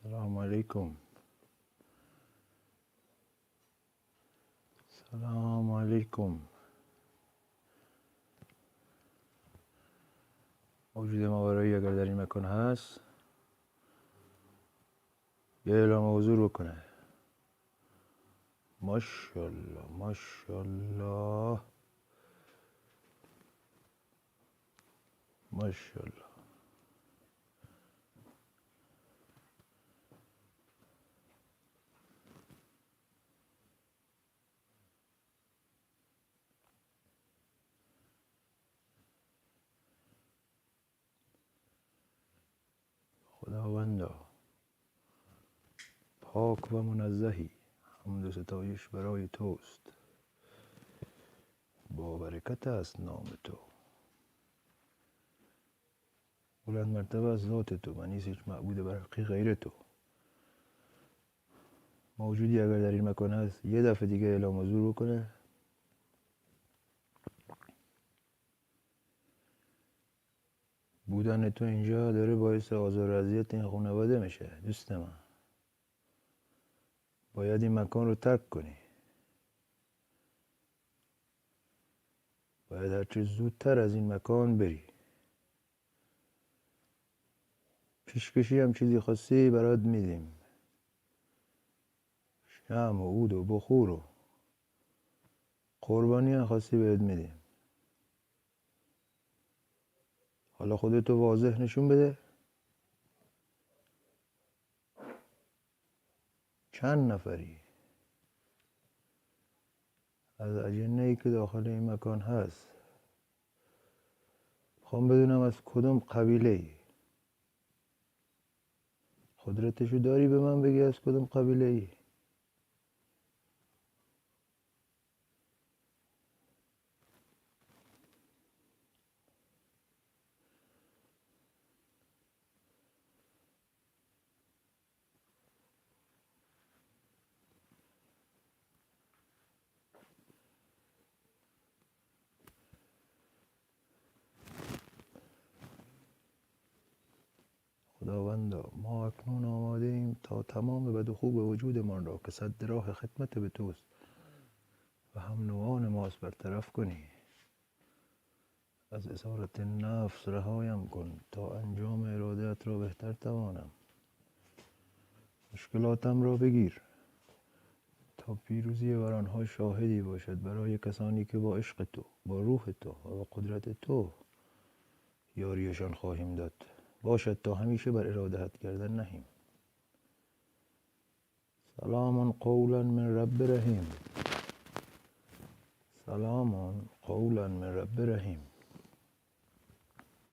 السلام علیکم. سلام علیکم. موجود ماورایی اگر در این مکان هست یه اعلام حضور بکنه. ماشاءالله ماشاءالله ماشاءالله. خداوندا پاک و منزهی، حمد و ستایش برای توست، با برکت است نام تو، بلند مرتبه از ذات تو و نیست هیچ معبود برحقی غیر تو. موجودی اگر در این مکان هست یه دفعه دیگه اعلام حضور بکنه. بودن تو اینجا داره باعث آزار و اذیت این خانواده میشه. دوست من باید این مکان رو ترک کنی. باید هرچه زودتر از این مکان بری. پیشکشی هم چیزی خواستی برات میدیم. شمع و عود و بخور و قربانی هم خواستی بهت میدیم. حالا خودتو واضح نشون بده. چند نفری از اجنه ای که داخل این مکان هست؟ خوام بدونم از کدوم قبیله ای. قدرتشو داری به من بگی از کدوم قبیله ای؟ خداوندا ما اکنون آماده ایم تا تمام بد و خوب وجودمان را که سد راه خدمت به توست و هم نوعان ماست برطرف کنی. از اسارت نفس رهایم کن تا انجام ارادت را بهتر توانم. مشکلاتم را بگیر تا پیروزی بر آنها شاهدی باشد برای کسانی که با عشق تو، با روح تو و با قدرت تو یاریشان خواهیم داد. باشد تا همیشه بر ارادت گردن نهیم. سلام قولا من رب رحیم. سلام قولا من رب رحیم.